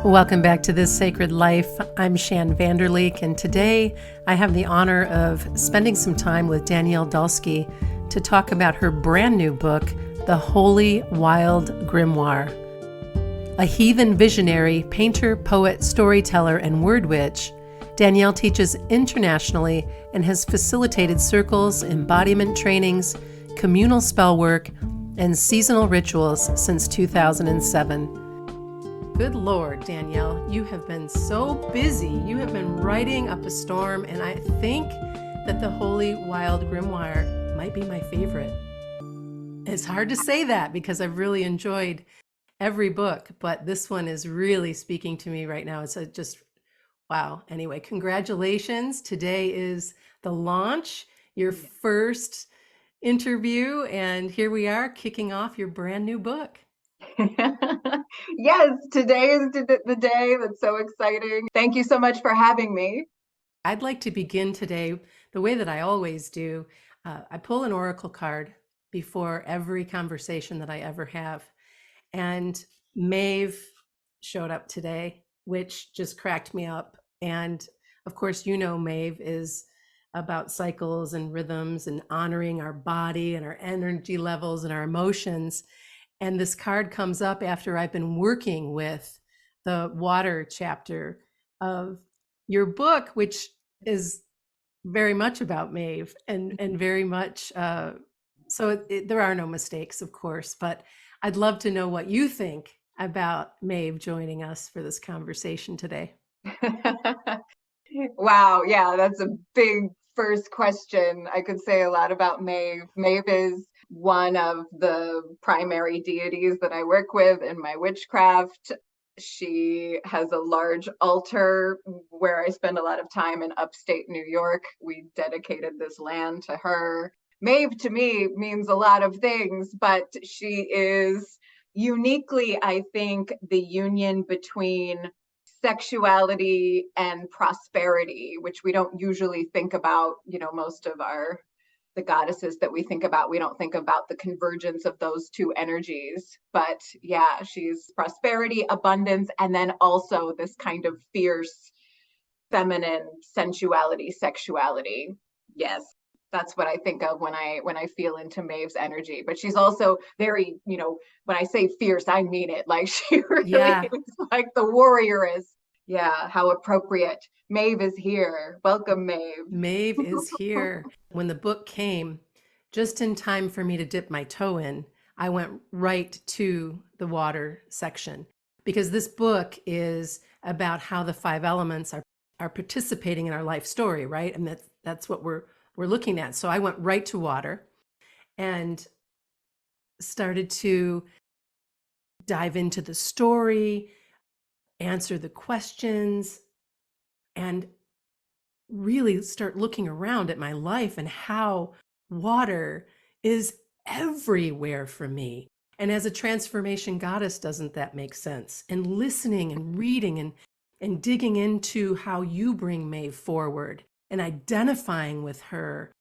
Welcome back to This Sacred Life. I'm Shann Vanderleek, and today I have the honor of spending some time with Danielle Dulsky to talk about her brand new book, The Holy Wild Grimoire. A heathen visionary, painter, poet, storyteller, and word witch, Danielle teaches internationally and has facilitated circles, embodiment trainings, communal spell work, and seasonal rituals since 2007. Good Lord, Danielle, you have been so busy. You have been writing up a storm, and I think that the Holy Wild Grimoire might be my favorite. It's hard to say that because I've really enjoyed every book, but this one is really speaking to me right now. It's just, wow. Anyway, congratulations. Today is the launch, your first interview, and here we are kicking off your brand new book. Yes, today is the day. That's so exciting. Thank you so much for having me. I'd like to begin today the way that I always do. I pull an oracle card before every conversation that I ever have. And Maeve showed up today, which just cracked me up. And of course, you know, Maeve is about cycles and rhythms and honoring our body and our energy levels and our emotions. And this card comes up after I've been working with the water chapter of your book, which is very much about Maeve and very much, there are no mistakes, of course, but I'd love to know what you think about Maeve joining us for this conversation today. Wow, yeah, that's a big first question. I could say a lot about Maeve. Maeve is one of the primary deities that I work with in my witchcraft. She has a large altar where I spend a lot of time in upstate New York. We dedicated this land to her. Maeve to me means a lot of things, but she is uniquely, I think, the union between sexuality and prosperity, which we don't usually think about. You know, most of the goddesses that we think about, we don't think about the convergence of those two energies. But yeah, she's prosperity, abundance, and then also this kind of fierce feminine sensuality, sexuality. Yes, that's what I think of when I feel into Maeve's energy. But she's also very, you know, when I say fierce, I mean it. Like she really is like the warrior is. Yeah, how appropriate. Maeve is here. Welcome, Maeve. Maeve is here. When the book came, just in time for me to dip my toe in, I went right to the water section because this book is about how the five elements are participating in our life story, right? And that's what we're looking at. So I went right to water and started to dive into the story, answer the questions, and really start looking around at my life and how water is everywhere for me. And as a transformation goddess, doesn't that make sense? And listening and reading and digging into how you bring Maeve forward and identifying with her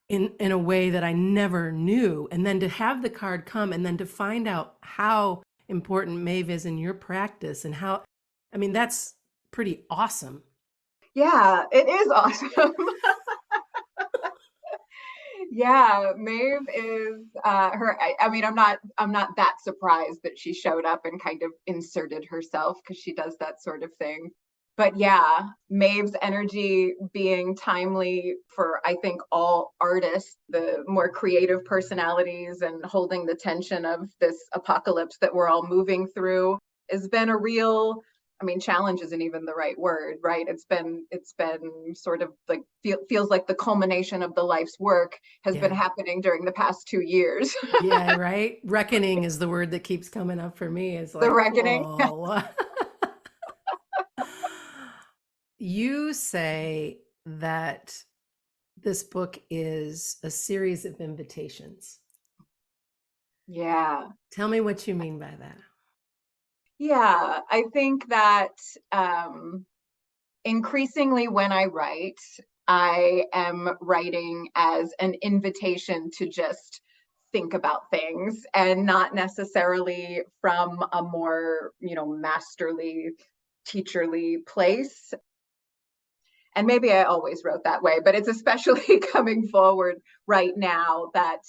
in a way that I never knew. And then to have the card come and then to find out how important Maeve is in your practice and how, I mean, that's pretty awesome. Yeah, it is awesome. Yeah, Maeve is her. I mean, I'm not that surprised that she showed up and kind of inserted herself because she does that sort of thing. But yeah, Maeve's energy being timely for, I think, all artists, the more creative personalities, and holding the tension of this apocalypse that we're all moving through has been a real, I mean, challenge isn't even the right word, right? It's been sort of like feels like the culmination of the life's work has been happening during the past 2 years. Yeah, right. Reckoning is the word that keeps coming up for me. It's The like, reckoning. whoa. You say that this book is a series of invitations. Yeah. Tell me what you mean by that. Yeah, I think that increasingly when I write, I am writing as an invitation to just think about things and not necessarily from a more, you know, masterly teacherly place. And maybe I always wrote that way, but it's especially coming forward right now that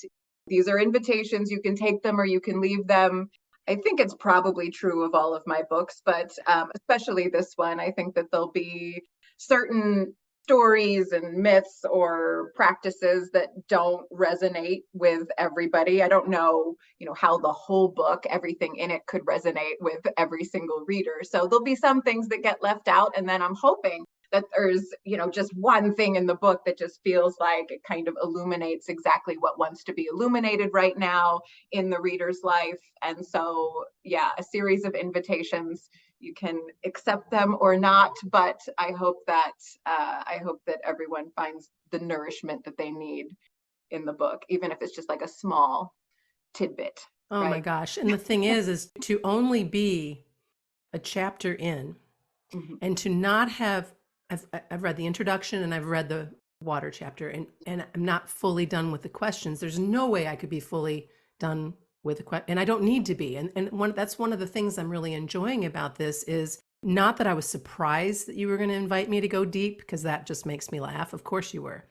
these are invitations. You can take them or you can leave them. I think it's probably true of all of my books, but especially this one, I think that there'll be certain stories and myths or practices that don't resonate with everybody. I don't know, how the whole book, everything in it could resonate with every single reader. So there'll be some things that get left out. And then I'm hoping that there's, just one thing in the book that just feels like it kind of illuminates exactly what wants to be illuminated right now in the reader's life. And so, yeah, a series of invitations. You can accept them or not, but I hope that everyone finds the nourishment that they need in the book, even if it's just like a small tidbit. Oh my gosh. And the thing is to only be a chapter in and to not have, I've read the introduction and I've read the water chapter and I'm not fully done with the questions. There's no way I could be fully done with the question, and I don't need to be. And that's one of the things I'm really enjoying about this is not that I was surprised that you were going to invite me to go deep, because that just makes me laugh. Of course you were.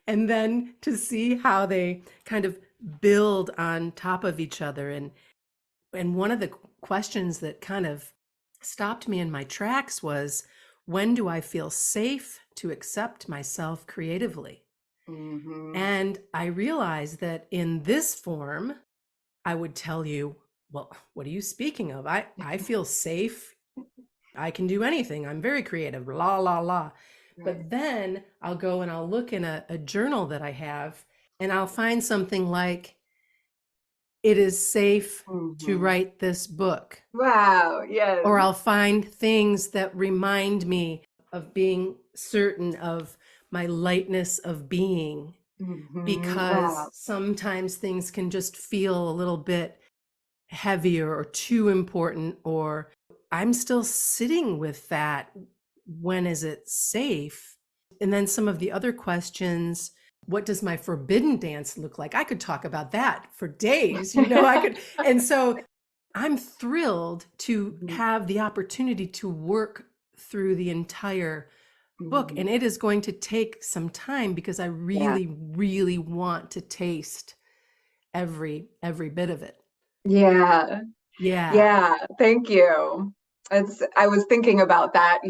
And then to see how they kind of build on top of each other. And one of the questions that kind of stopped me in my tracks was, when do I feel safe to accept myself creatively? And I realized that in this form, I would tell you, well, what are you speaking of? I feel safe. I can do anything. I'm very creative, la, la, la. Right. But then I'll go and I'll look in a journal that I have and I'll find something like, it is safe to write this book. Wow, yes. Or I'll find things that remind me of being certain of my lightness of being, because sometimes things can just feel a little bit heavier or too important, or I'm still sitting with that. When is it safe? And then some of the other questions, what does my forbidden dance look like? I could talk about that for days, I could. And so I'm thrilled to have the opportunity to work through the entire book. And it is going to take some time because I really, really want to taste every bit of it. Yeah. Thank you. I was thinking about that,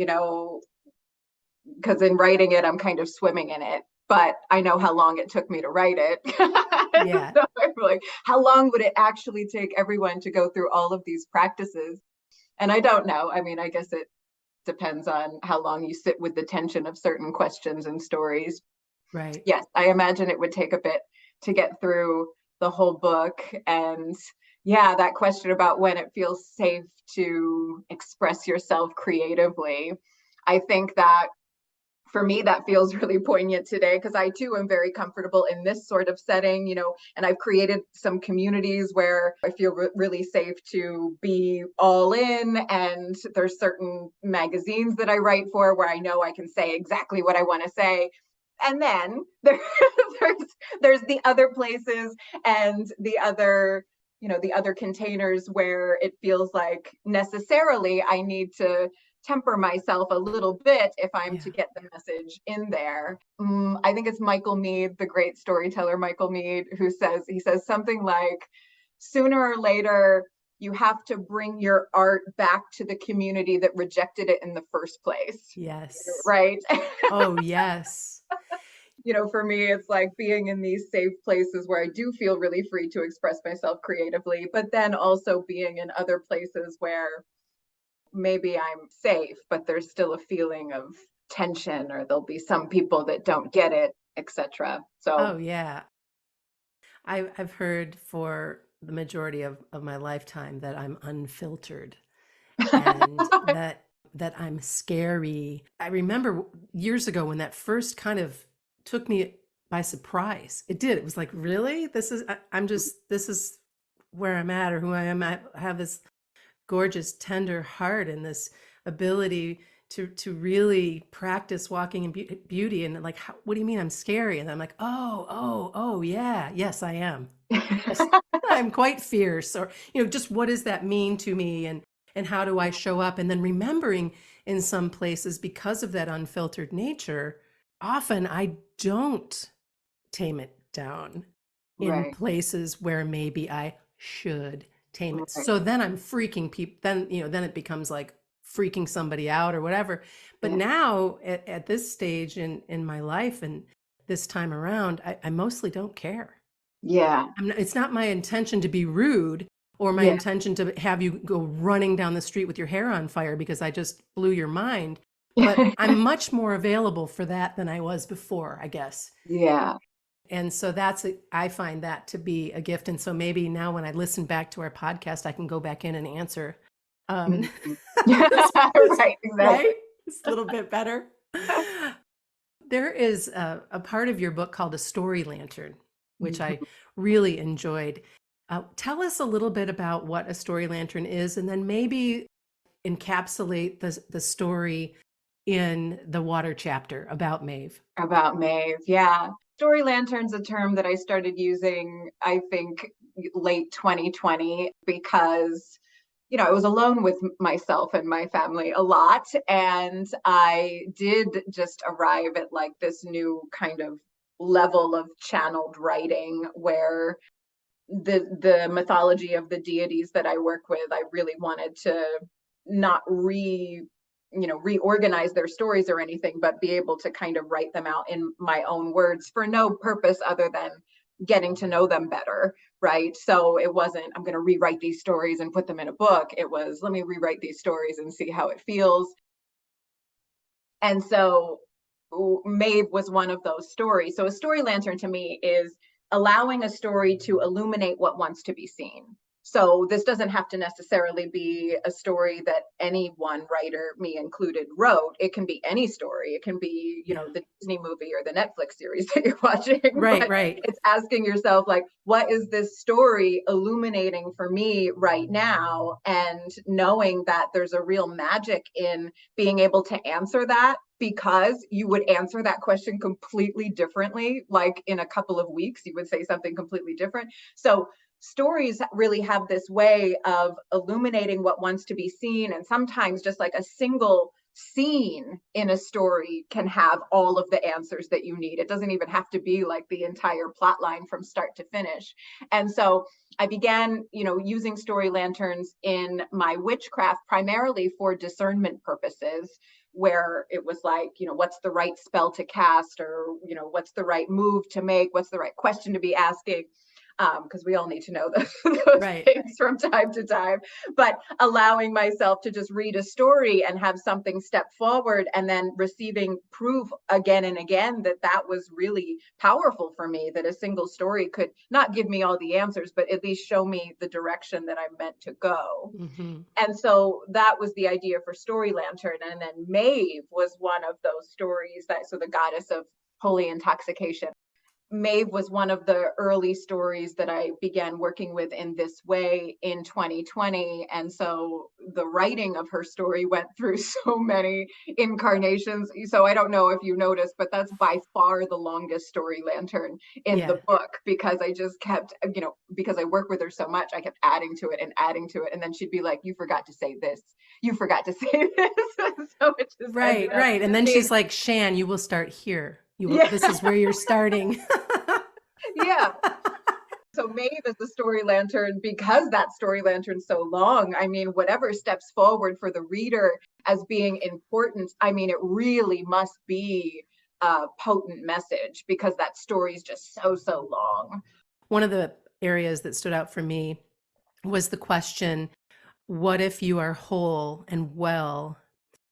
because in writing it, I'm kind of swimming in it, but I know how long it took me to write it. Yeah. So I'm like, how long would it actually take everyone to go through all of these practices? And I don't know. I mean, I guess it depends on how long you sit with the tension of certain questions and stories. Right. Yes, I imagine it would take a bit to get through the whole book. And yeah, that question about when it feels safe to express yourself creatively. I think that for me, that feels really poignant today, because I too am very comfortable in this sort of setting, and I've created some communities where I feel really safe to be all in. And there's certain magazines that I write for where I know I can say exactly what I want to say. And then there's the other places and the other containers where it feels like necessarily I need to temper myself a little bit if I'm to get the message in there. I think it's Michael Meade, the great storyteller Michael Meade, who says something like, sooner or later, you have to bring your art back to the community that rejected it in the first place. Yes. Right? Oh, yes. For me, it's like being in these safe places where I do feel really free to express myself creatively, but then also being in other places where maybe I'm safe, but there's still a feeling of tension, or there'll be some people that don't get it, etc. So, oh yeah, I've heard for the majority of my lifetime that I'm unfiltered, and that I'm scary. I remember years ago when that first kind of took me by surprise. It did. It was like, really? This is where I'm at, or who I am. I have this gorgeous, tender heart and this ability to really practice walking in beauty. And like, what do you mean I'm scary? And I'm like, oh, yeah, yes, I am. Yes, I'm quite fierce. Or, just what does that mean to me? and how do I show up? And then remembering in some places, because of that unfiltered nature, often I don't tame it down in Right. places where maybe I should tame it. Right. So then I'm freaking people, then, then it becomes like freaking somebody out or whatever. But Yeah. now at this stage in my life and this time around, I mostly don't care. Yeah. It's not my intention to be rude or my Yeah. intention to have you go running down the street with your hair on fire because I just blew your mind. But I'm much more available for that than I was before, I guess. Yeah. And so I find that to be a gift. And so maybe now when I listen back to our podcast, I can go back in and answer Mhm. this, Right. Exactly. right? It's a little bit better. There is a part of your book called a story lantern, which I really enjoyed. Tell us a little bit about what a story lantern is, and then maybe encapsulate the story in the water chapter about Maeve. About Maeve. Yeah. Story lantern's a term that I started using, I think, late 2020 because, I was alone with myself and my family a lot. And I did just arrive at like this new kind of level of channeled writing where the mythology of the deities that I work with, I really wanted to not reorganize their stories or anything, but be able to kind of write them out in my own words for no purpose other than getting to know them better, right? So it wasn't, I'm going to rewrite these stories and put them in a book. It was, let me rewrite these stories and see how it feels. And so Maeve was one of those stories. So a story lantern to me is allowing a story to illuminate what wants to be seen. So this doesn't have to necessarily be a story that any one writer, me included, wrote. It can be any story. It can be, Yeah. the Disney movie or the Netflix series that you're watching. Right, But right. it's asking yourself, like, what is this story illuminating for me right now? And knowing that there's a real magic in being able to answer that, because you would answer that question completely differently. Like in a couple of weeks, you would say something completely different. So stories really have this way of illuminating what wants to be seen. And sometimes just like a single scene in a story can have all of the answers that you need. It doesn't even have to be like the entire plot line from start to finish. And so I began, using story lanterns in my witchcraft primarily for discernment purposes, where it was like, what's the right spell to cast, or, what's the right move to make, what's the right question to be asking, because we all need to know those Right. things from time to time. But allowing myself to just read a story and have something step forward, and then receiving proof again and again that that was really powerful for me, that a single story could not give me all the answers, but at least show me the direction that I'm meant to go. Mm-hmm. And so that was the idea for Story Lantern. And then Maeve was one of those stories so the goddess of holy intoxication. Maeve was one of the early stories that I began working with in this way in 2020. And so the writing of her story went through so many incarnations. So I don't know if you noticed, but that's by far the longest story lantern in Yeah. the book, because I just kept, because I work with her so much, I kept adding to it and adding to it. And then she'd be like, you forgot to say this. You forgot to say this. So it just ended Right, up right. And then being, she's like, Shann, you will start here. yeah, This is where you're starting. yeah. So Maeve is the story lantern because that story lantern's so long. I mean, whatever steps forward for the reader as being important, I mean, it really must be a potent message because that story is just so long. One of the areas that stood out for me was the question, what if you are whole and well,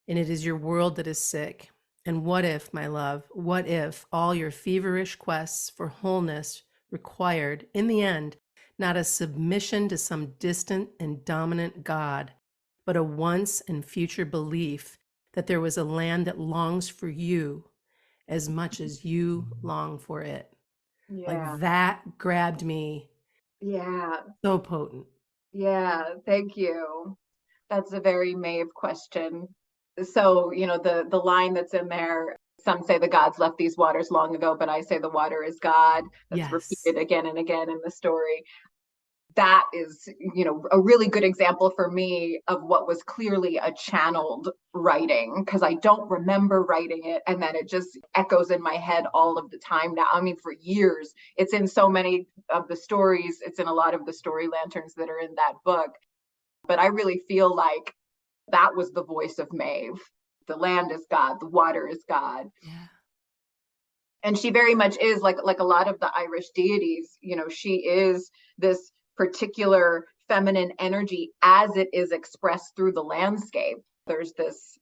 and it is your world that is sick? And what if, my love, what if all your feverish quests for wholeness required, in the end, not a submission to some distant and dominant God, but a once and future belief that there was a land that longs for you as much as you long for it? Yeah. Like that grabbed me Yeah. so potent. Yeah. Thank you. That's a very Maeve question. So, the line that's in there, some say the gods left these waters long ago, but I say the water is God. That's Yes. repeated again and again in the story. that is, a really good example for me of what was clearly a channeled writing, because I don't remember writing it. And then it just echoes in my head all of the time now. I mean, for years, it's in so many of the stories. It's in a lot of the story lanterns that are in that book. But I really feel like that was the voice of Maeve. The land is God, the water is God. Yeah. And she very much is like a lot of the Irish deities, she is this particular feminine energy as it is expressed through the landscape. There's this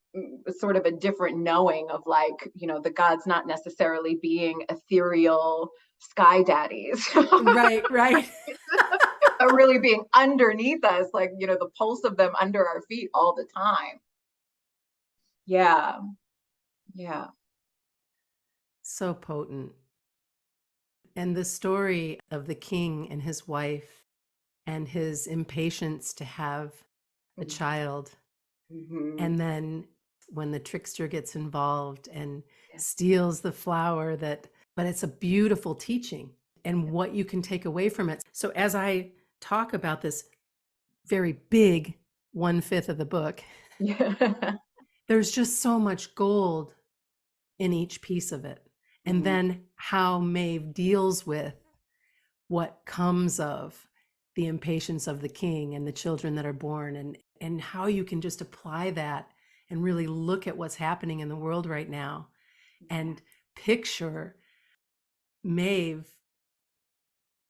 sort of a different knowing of like, the gods not necessarily being ethereal sky daddies. Right, right. Are really being underneath us, like, the pulse of them under our feet all the time. Yeah. Yeah. So potent. And the story of the king and his wife and his impatience to have a child. Mm-hmm. And then when the trickster gets involved and steals the flower, but it's a beautiful teaching and what you can take away from it. So as I talk about this very big 1/5 of the book, there's just so much gold in each piece of it. And then how Maeve deals with what comes of the impatience of the king and the children that are born, and how you can just apply that and really look at what's happening in the world right now and picture Maeve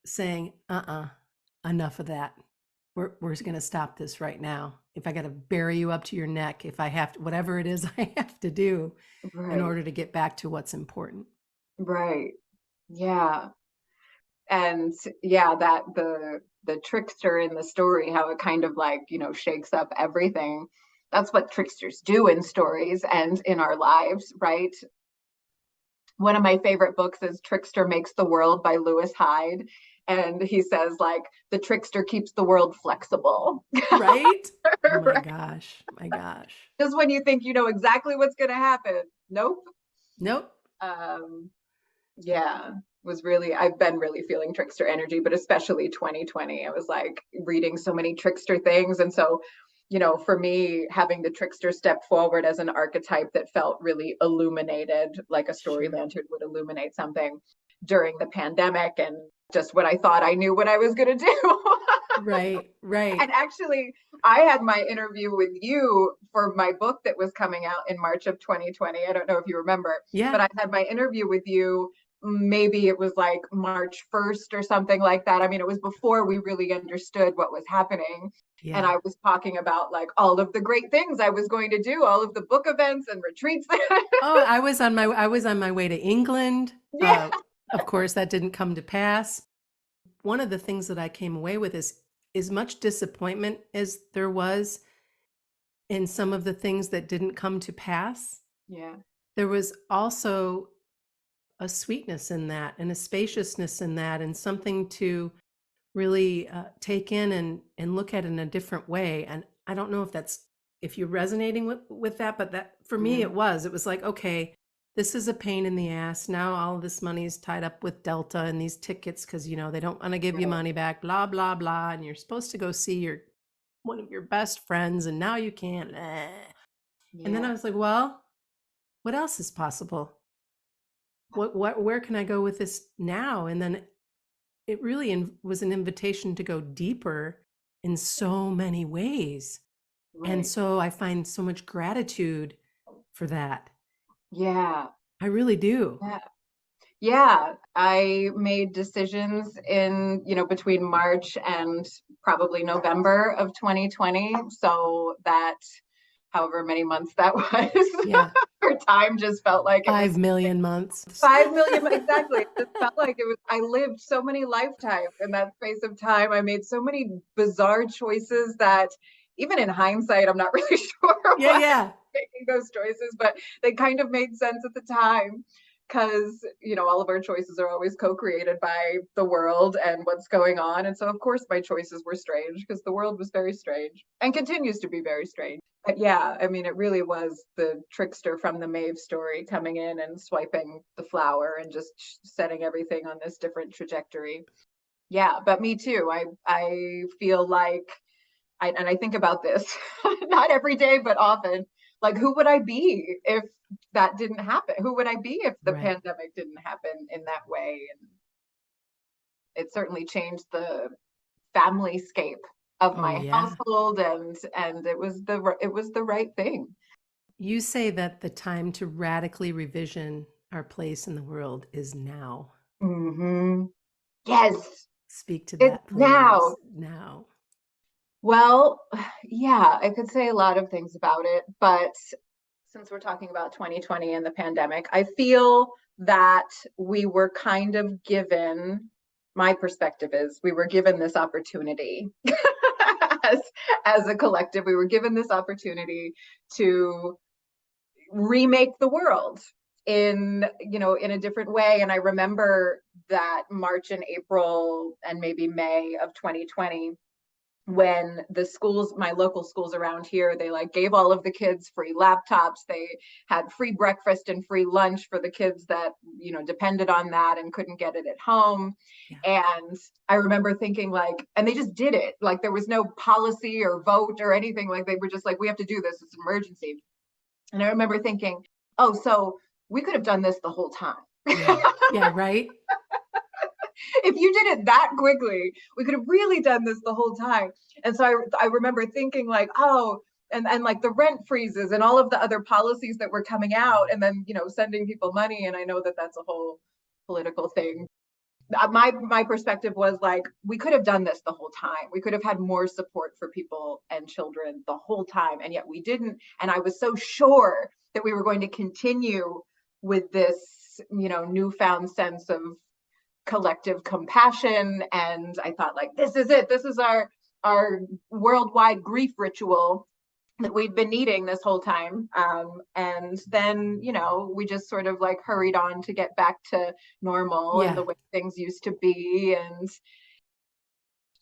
saying, enough of that. We're going to stop this right now. If I got to bury you up to your neck, if I have to, whatever it is I have to do in order to get back to what's important. Right. Yeah. And yeah, that the trickster in the story, how it kind of like, shakes up everything. That's what tricksters do in stories and in our lives, right? One of my favorite books is Trickster Makes the World by Lewis Hyde. And he says, like, the trickster keeps the world flexible. Right? Oh my gosh. My gosh. Just when you think you know exactly what's going to happen. Nope. Nope. Yeah, I've been really feeling trickster energy, but especially 2020. I was like reading so many trickster things. And so, for me, having the trickster step forward as an archetype that felt really illuminated, like a story lantern would illuminate something during the pandemic, and just when I thought I knew what I was going to do. Right. And actually, I had my interview with you for my book that was coming out in March of 2020. I don't know if you remember, but I had my interview with you. Maybe it was like March 1st or something like that. I mean, it was before we really understood what was happening. Yeah. And I was talking about like all of the great things I was going to do, all of the book events and retreats. Oh, I was on my way to England. Yeah. Of course, that didn't come to pass. One of the things that I came away with is as much disappointment as there was in some of the things that didn't come to pass. Yeah. There was also a sweetness in that and a spaciousness in that, and something to really take in and look at in a different way. And I don't know if you're resonating with that, but that for me, it was like, okay, this is a pain in the ass. Now all of this money is tied up with Delta and these tickets because, they don't want to give you money back, blah, blah, blah. And you're supposed to go see one of your best friends, and now you can't. Yeah. And then I was like, well, what else is possible? Where can I go with this now? And then it really was an invitation to go deeper in so many ways. Right. And so I find so much gratitude for that. Yeah. I really do. Yeah. I made decisions in, between March and probably November of 2020. So that however many months that was. Yeah. Her time just felt like 5 million months. 5 million, exactly. It felt like I lived so many lifetimes in that space of time. I made so many bizarre choices that even in hindsight, I'm not really sure why making those choices, but they kind of made sense at the time. Because, all of our choices are always co-created by the world and what's going on. And so, of course, my choices were strange because the world was very strange and continues to be very strange. But yeah, I mean, it really was the trickster from the Maeve story coming in and swiping the flower and just setting everything on this different trajectory. Yeah, but me too. I feel like and I think about this not every day, but often. Like, who would I be if that didn't happen? Who would I be if the Right. pandemic didn't happen in that way? And it certainly changed the family scape of Oh, my yeah. household, and it was the right thing. You say that the time to radically revision our place in the world is now. Hmm. Yes, Speak to it's that, now. please. Now. Well, yeah, I could say a lot of things about it, but since we're talking about 2020 and the pandemic, I feel that we were kind of given, my perspective is we were given this opportunity as, as a collective, we were given this opportunity to remake the world in, in a different way. And I remember that March and April and maybe May of 2020, when the schools, my local schools around here, they like gave all of the kids free laptops. They had free breakfast and free lunch for the kids that, depended on that and couldn't get it at home. Yeah. And I remember thinking like, and they just did it. Like there was no policy or vote or anything. Like they were just like, we have to do this. It's an emergency. And I remember thinking, oh, so we could have done this the whole time. Yeah. Yeah. Right. If you did it that quickly, we could have really done this the whole time. And so I remember thinking like, oh, and like the rent freezes and all of the other policies that were coming out, and then, sending people money. And I know that that's a whole political thing. My perspective was like, we could have done this the whole time. We could have had more support for people and children the whole time, and yet we didn't. And I was so sure that we were going to continue with this, newfound sense of collective compassion. And I thought like, this is it. This is our worldwide grief ritual that we've been needing this whole time. And then, we just sort of like hurried on to get back to normal and Yeah. the way things used to be. And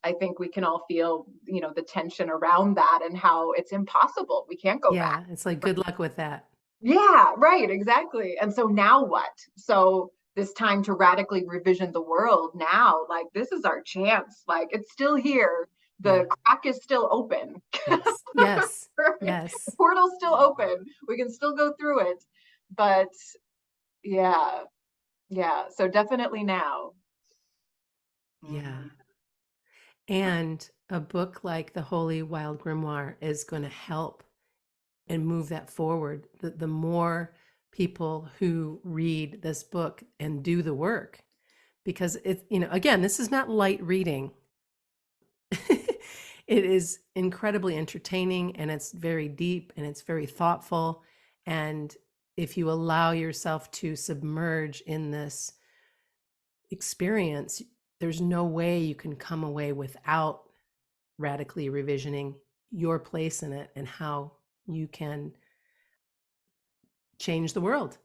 I think we can all feel, the tension around that and how it's impossible. We can't go back. Yeah. It's like, good luck with that. Yeah, right, exactly. And so now what? So this time to radically revision the world now, like this is our chance. Like it's still here. Yeah. The crack is still open. Yes. Yes. The Yes. portal's still open. We can still go through it. But yeah, yeah. So definitely now. Yeah. Mhm. And a book like the Holy Wild Grimoire is going to help and move that forward. The more people who read this book and do the work, because it, again, this is not light reading. It is incredibly entertaining, and it's very deep, and it's very thoughtful. And if you allow yourself to submerge in this experience, there's no way you can come away without radically revisioning your place in it and how you can change the world,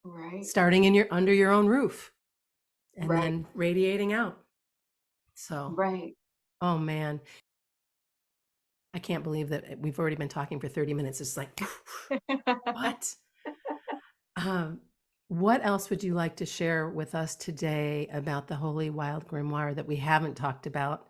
Right, starting in your under your own roof and right, then radiating out. So, right. oh man, I can't believe that we've already been talking for 30 minutes. It's like, what? Um, what else would you like to share with us today about the Holy Wild Grimoire that we haven't talked about?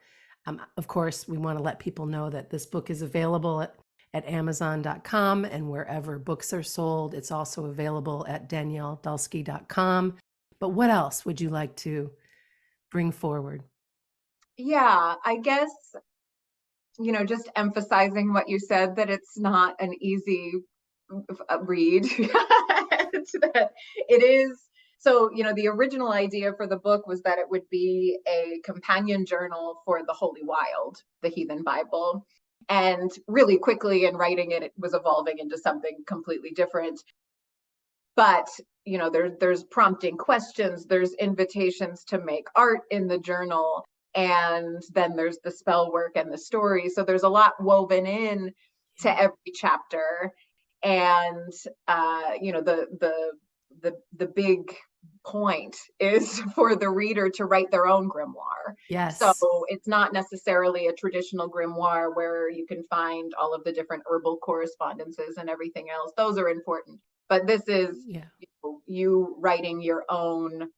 Of course, we want to let people know that this book is available at Amazon.com and wherever books are sold. It's also available at DanielleDulsky.com. But what else would you like to bring forward? Yeah, I guess, just emphasizing what you said, that it's not an easy read. That it is. So, the original idea for the book was that it would be a companion journal for the Holy Wild, the Heathen Bible. And really quickly in writing it, it was evolving into something completely different. But, there's prompting questions, there's invitations to make art in the journal, and then there's the spell work and the story. So there's a lot woven in to every chapter. And the big point is for the reader to write their own grimoire. So Yes. it's not necessarily a traditional grimoire where you can find all of the different herbal correspondences and everything else. Those are important. But this is Yeah. you writing your own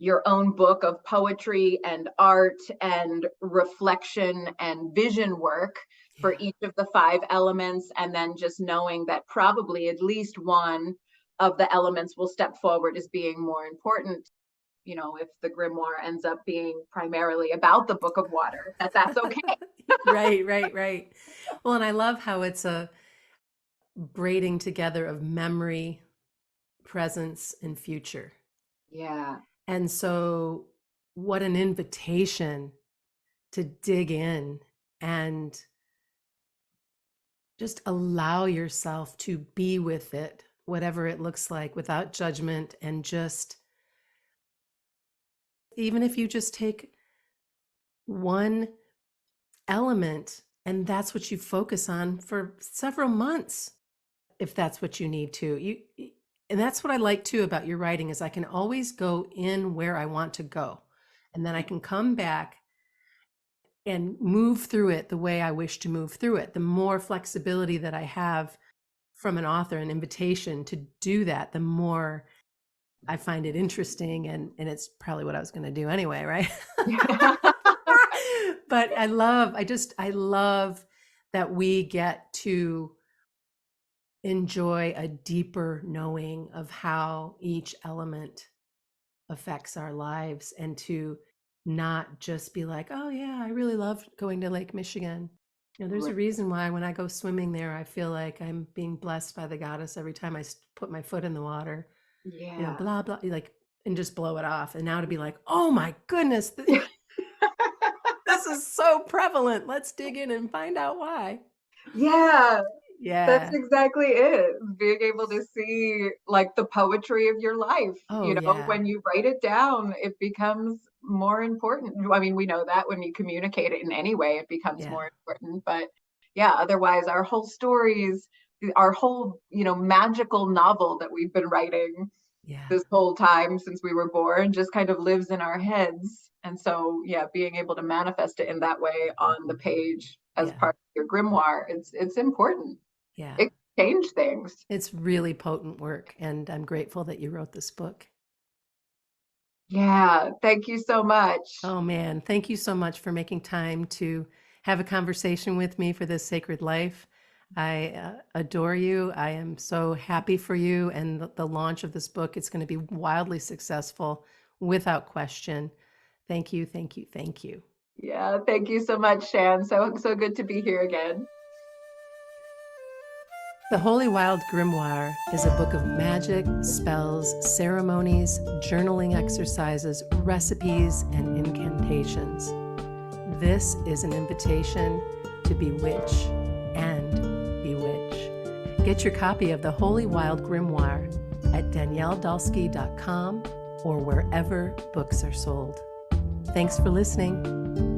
your own book of poetry and art and reflection and vision work for each of the 5 elements, and then just knowing that probably at least one of the elements will step forward as being more important. If the grimoire ends up being primarily about the book of water, that's okay. Right. Well, and I love how it's a braiding together of memory, presence, and future. Yeah. And so, what an invitation to dig in and just allow yourself to be with it, whatever it looks like, without judgment. And just, even if you just take one element and that's what you focus on for several months, if that's what you need to. And that's what I like too about your writing, is I can always go in where I want to go, and then I can come back and move through it the way I wish to move through it. The more flexibility that I have from an author, an invitation to do that, the more I find it interesting, and it's probably what I was going to do anyway, right? But I love that we get to enjoy a deeper knowing of how each element affects our lives, and to not just be like, oh yeah, I really love going to Lake Michigan. There's a reason why when I go swimming there, I feel like I'm being blessed by the goddess every time I put my foot in the water. Yeah. Blah, blah, and just blow it off. And now to be like, oh my goodness, this is so prevalent. Let's dig in and find out why. Yeah. That's Yeah. exactly it. Being able to see like the poetry of your life. Oh, yeah. When you write it down, it becomes more important. I mean, we know that when you communicate it in any way, it becomes more important. But yeah, otherwise our whole stories, our whole, magical novel that we've been writing this whole time since we were born just kind of lives in our heads. And so, yeah, being able to manifest it in that way on the page as part of your grimoire, it's important. Yeah. It changed things. It's really potent work, and I'm grateful that you wrote this book. Yeah, thank you so much. Oh man, thank you so much for making time to have a conversation with me for this sacred life. I adore you. I am so happy for you and the launch of this book. It's going to be wildly successful without question. Thank you. Yeah, thank you so much, Shann. So good to be here again. The Holy Wild Grimoire is a book of magic, spells, ceremonies, journaling exercises, recipes, and incantations. This is an invitation to bewitch and bewitch. Get your copy of The Holy Wild Grimoire at danielledulsky.com or wherever books are sold. Thanks for listening.